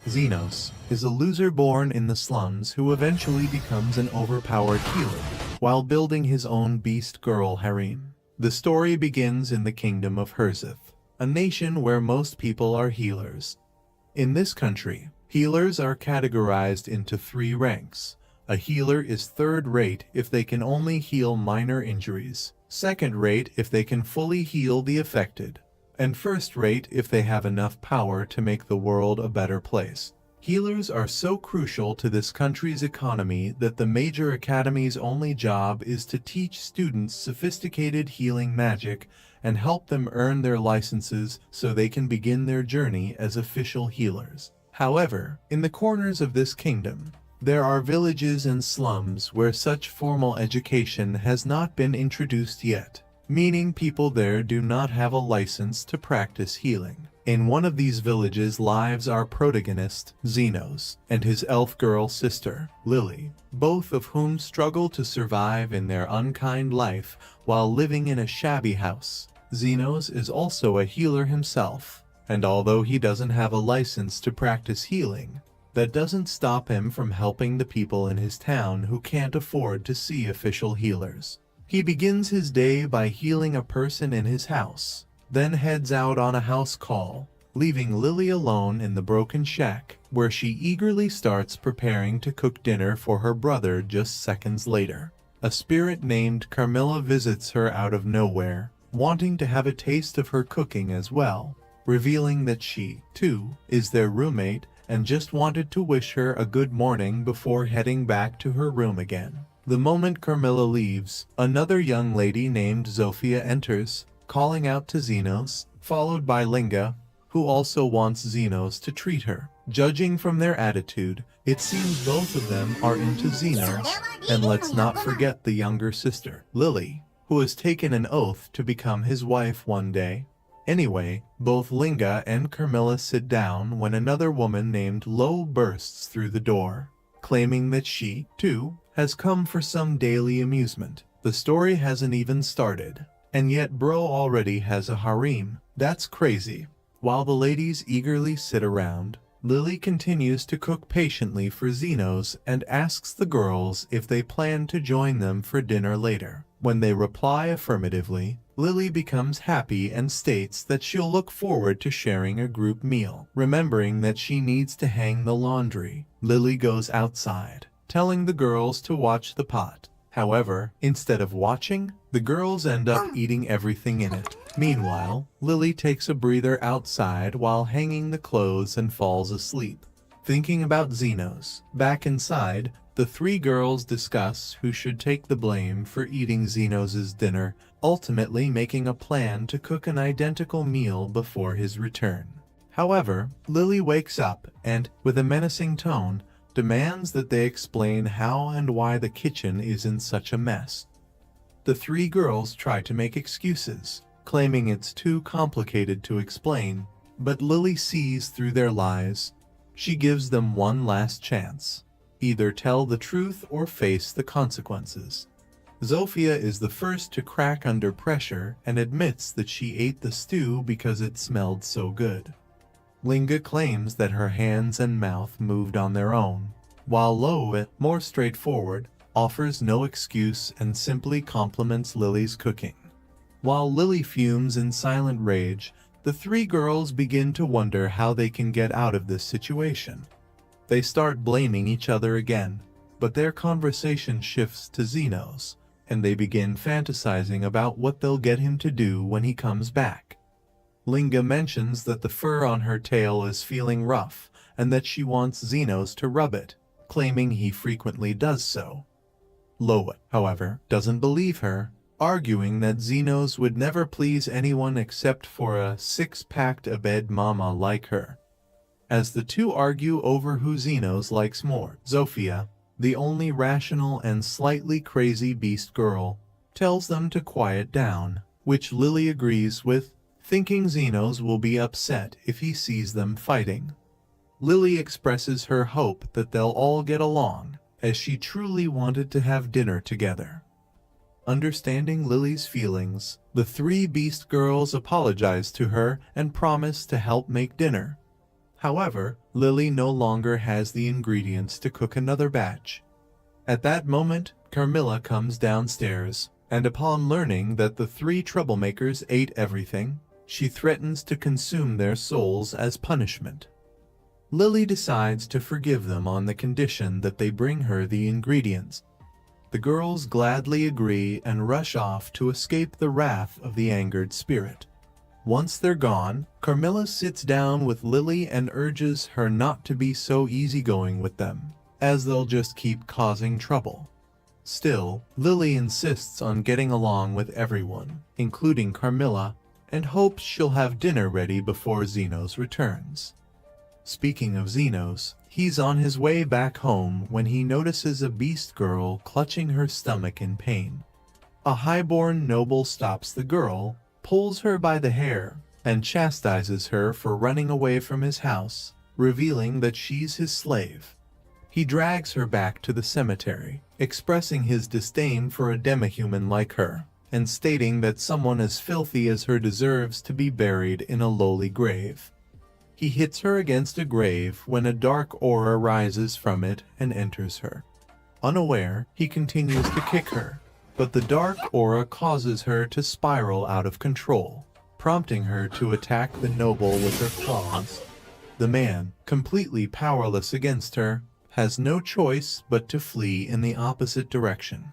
Xenos is a loser born in the slums who eventually becomes an overpowered healer while building his own beast girl harem. The story begins in the kingdom of Herzith, a nation where most people are healers. In this country, healers are categorized into 3 ranks. A healer is third-rate if they can only heal minor injuries, second-rate if they can fully heal the affected, and first-rate if they have enough power to make the world a better place. Healers are so crucial to this country's economy that the major academy's only job is to teach students sophisticated healing magic and help them earn their licenses so they can begin their journey as official healers. However, in the corners of this kingdom, there are villages and slums where such formal education has not been introduced yet, meaning people there do not have a license to practice healing. In one of these villages lives our protagonist, Xenos, and his elf girl sister, Lily, both of whom struggle to survive in their unkind life while living in a shabby house. Xenos is also a healer himself, and although he doesn't have a license to practice healing, that doesn't stop him from helping the people in his town who can't afford to see official healers. He begins his day by healing a person in his house, then heads out on a house call, leaving Lily alone in the broken shack, where she eagerly starts preparing to cook dinner for her brother just seconds later. A spirit named Carmilla visits her out of nowhere, wanting to have a taste of her cooking as well, revealing that she, too, is their roommate and just wanted to wish her a good morning before heading back to her room again. The moment Carmilla leaves, another young lady named Zofia enters, calling out to Xenos, followed by Linga, who also wants Xenos to treat her. Judging from their attitude, it seems both of them are into Xenos, and let's not forget the younger sister, Lily, who has taken an oath to become his wife one day. Anyway, both Linga and Carmilla sit down when another woman named Lo bursts through the door, claiming that she, too, has come for some daily amusement. The story hasn't even started, and yet bro already has a harem. That's crazy. While the ladies eagerly sit around, Lily continues to cook patiently for Xenos and asks the girls if they plan to join them for dinner later. When they reply affirmatively, Lily becomes happy and states that she'll look forward to sharing a group meal. Remembering that she needs to hang the laundry, Lily goes outside, telling the girls to watch the pot. However, instead of watching, the girls end up eating everything in it. Meanwhile, Lily takes a breather outside while hanging the clothes and falls asleep. Thinking about Xenos, back inside, the 3 girls discuss who should take the blame for eating Xenos' dinner, ultimately making a plan to cook an identical meal before his return. However, Lily wakes up and, with a menacing tone, demands that they explain how and why the kitchen is in such a mess. The 3 girls try to make excuses, claiming it's too complicated to explain, but Lily sees through their lies. She gives them one last chance. Either tell the truth or face the consequences. Zofia is the first to crack under pressure and admits that she ate the stew because it smelled so good. Linga claims that her hands and mouth moved on their own, while Lo, more straightforward, offers no excuse and simply compliments Lily's cooking. While Lily fumes in silent rage, the 3 girls begin to wonder how they can get out of this situation. They start blaming each other again, but their conversation shifts to Xenos, and they begin fantasizing about what they'll get him to do when he comes back. Linga mentions that the fur on her tail is feeling rough, and that she wants Xenos to rub it, claiming he frequently does so. Lo, however, doesn't believe her, arguing that Xenos would never please anyone except for a 6-packed abed mama like her. As the 2 argue over who Xenos likes more, Zofia, the only rational and slightly crazy beast girl, tells them to quiet down, which Lily agrees with, thinking Xenos will be upset if he sees them fighting. Lily expresses her hope that they'll all get along, as she truly wanted to have dinner together. Understanding Lily's feelings, the 3 beast girls apologize to her and promise to help make dinner. However, Lily no longer has the ingredients to cook another batch. At that moment, Carmilla comes downstairs, and upon learning that the three troublemakers ate everything, she threatens to consume their souls as punishment. Lily decides to forgive them on the condition that they bring her the ingredients. The girls gladly agree and rush off to escape the wrath of the angered spirit. Once they're gone, Carmilla sits down with Lily and urges her not to be so easygoing with them, as they'll just keep causing trouble. Still, Lily insists on getting along with everyone, including Carmilla, and hopes she'll have dinner ready before Zenos returns. Speaking of Zenos, he's on his way back home when he notices a beast girl clutching her stomach in pain. A highborn noble stops the girl, pulls her by the hair, and chastises her for running away from his house, revealing that she's his slave. He drags her back to the cemetery, expressing his disdain for a demi-human like her, and stating that someone as filthy as her deserves to be buried in a lowly grave. He hits her against a grave when a dark aura rises from it and enters her. Unaware, he continues to kick her, but the dark aura causes her to spiral out of control, prompting her to attack the noble with her claws. The man, completely powerless against her, has no choice but to flee in the opposite direction.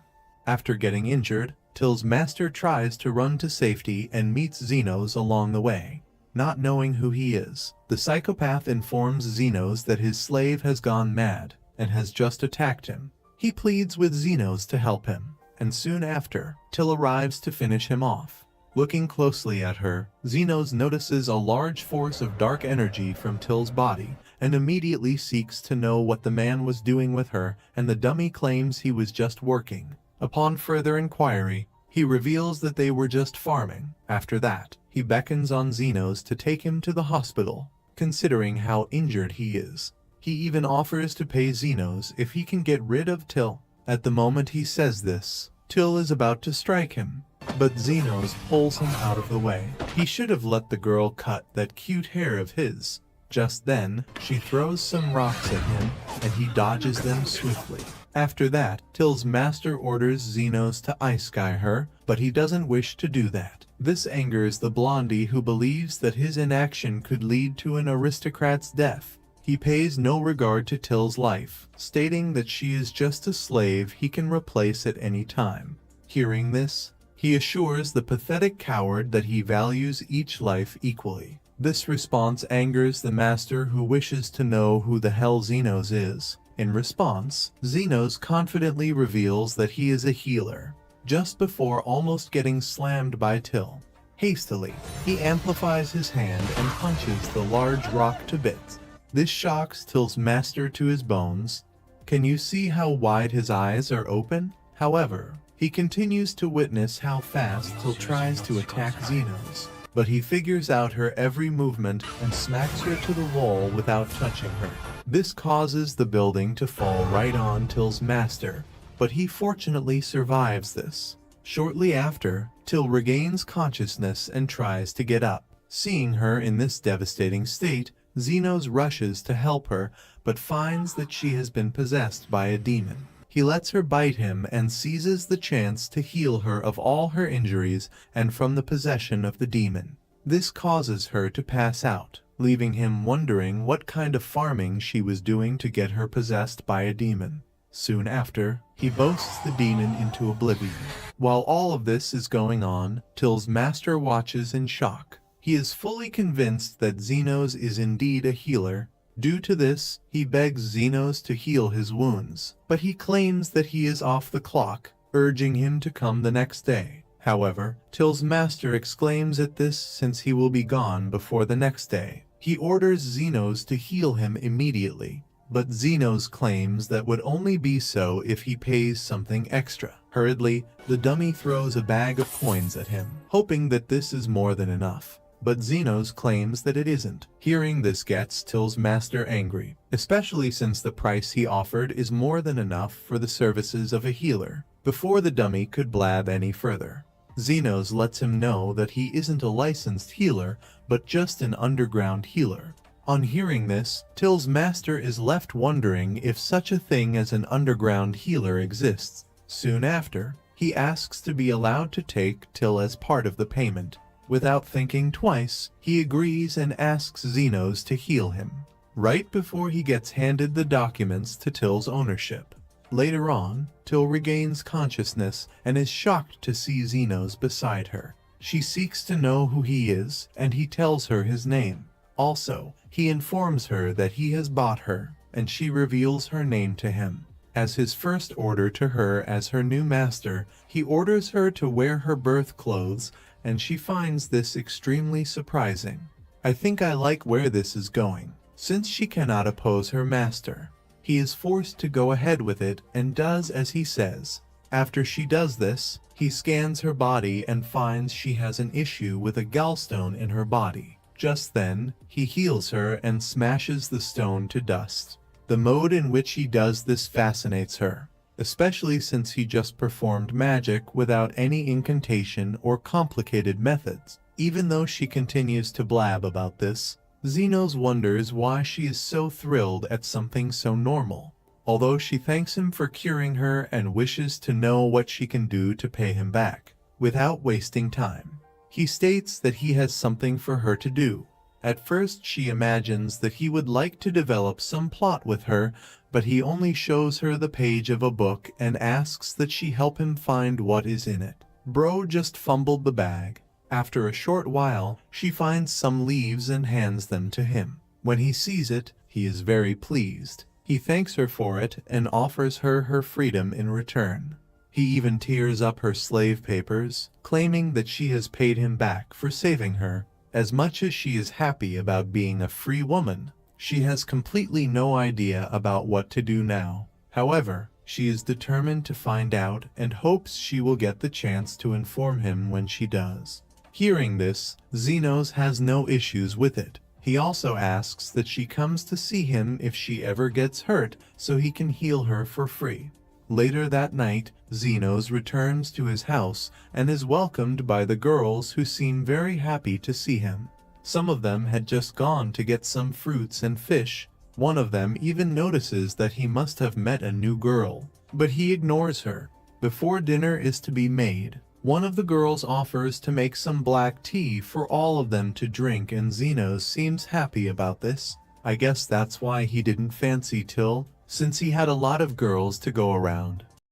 After getting injured, Till's master tries to run to safety and meets Zenos along the way. Not knowing who he is, the psychopath informs Zenos that his slave has gone mad and has just attacked him. He pleads with Zenos to help him, and soon after, Till arrives to finish him off. Looking closely at her, Zenos notices a large force of dark energy from Till's body and immediately seeks to know what the man was doing with her, and the dummy claims he was just working. Upon further inquiry, he reveals that they were just farming. After that, he beckons on Zenos to take him to the hospital, considering how injured he is. He even offers to pay Zenos if he can get rid of Till. At the moment he says this, Till is about to strike him, but Zenos pulls him out of the way. He should have let the girl cut that cute hair of his. Just then, she throws some rocks at him, and he dodges them swiftly. After that, Till's master orders Zenos to Isekai her, but he doesn't wish to do that. This angers the blondie, who believes that his inaction could lead to an aristocrat's death. He pays no regard to Till's life, stating that she is just a slave he can replace at any time. Hearing this, he assures the pathetic coward that he values each life equally. This response angers the master, who wishes to know who the hell Zenos is. In response, Zenos confidently reveals that he is a healer, just before almost getting slammed by Till. Hastily, he amplifies his hand and punches the large rock to bits. This shocks Till's master to his bones. Can you see how wide his eyes are open? However, he continues to witness how fast Till tries to attack Zenos, but he figures out her every movement and smacks her to the wall without touching her. This causes the building to fall right on Till's master, but he fortunately survives this. Shortly after, Till regains consciousness and tries to get up. Seeing her in this devastating state, Zenos rushes to help her, but finds that she has been possessed by a demon. He lets her bite him and seizes the chance to heal her of all her injuries and from the possession of the demon. This causes her to pass out, leaving him wondering what kind of farming she was doing to get her possessed by a demon. Soon after, he boasts the demon into oblivion. While all of this is going on, Till's master watches in shock. He is fully convinced that Zenos is indeed a healer. Due to this, he begs Zenos to heal his wounds, but he claims that he is off the clock, urging him to come the next day. However, Till's master exclaims at this, since he will be gone before the next day. He orders Zenos to heal him immediately, but Zenos claims that would only be so if he pays something extra. Hurriedly, the dummy throws a bag of coins at him, hoping that this is more than enough. But Zenos claims that it isn't. Hearing this gets Till's master angry, especially since the price he offered is more than enough for the services of a healer. Before the dummy could blab any further, Zenos lets him know that he isn't a licensed healer, but just an underground healer. On hearing this, Till's master is left wondering if such a thing as an underground healer exists. Soon after, he asks to be allowed to take Till as part of the payment. Without thinking twice, he agrees and asks Xenos to heal him, right before he gets handed the documents to Till's ownership. Later on, Till regains consciousness and is shocked to see Xenos beside her. She seeks to know who he is, and he tells her his name. Also, he informs her that he has bought her, and she reveals her name to him. As his first order to her as her new master, he orders her to wear her birth clothes, and she finds this extremely surprising. I think I like where this is going. Since she cannot oppose her master, he is forced to go ahead with it and does as he says. After she does this, he scans her body and finds she has an issue with a gallstone in her body. Just then, he heals her and smashes the stone to dust. The mode in which he does this fascinates her, especially since he just performed magic without any incantation or complicated methods. Even though she continues to blab about this, Xenos wonders why she is so thrilled at something so normal. Although she thanks him for curing her and wishes to know what she can do to pay him back, without wasting time, he states that he has something for her to do. At first she imagines that he would like to develop some plot with her, but he only shows her the page of a book and asks that she help him find what is in it. Bro just fumbled the bag. After a short while, she finds some leaves and hands them to him. When he sees it, he is very pleased. He thanks her for it and offers her her freedom in return. He even tears up her slave papers, claiming that she has paid him back for saving her. As much as she is happy about being a free woman, she has completely no idea about what to do now. However, she is determined to find out and hopes she will get the chance to inform him when she does. Hearing this, Xenos has no issues with it. He also asks that she comes to see him if she ever gets hurt so he can heal her for free. Later that night, Xenos returns to his house and is welcomed by the girls who seem very happy to see him. Some of them had just gone to get some fruits and fish. One of them even notices that he must have met a new girl, but he ignores her. Before dinner is to be made, one of the girls offers to make some black tea for all of them to drink, and Xenos seems happy about this. I guess that's why he didn't fancy Till, since he had a lot of girls to go around.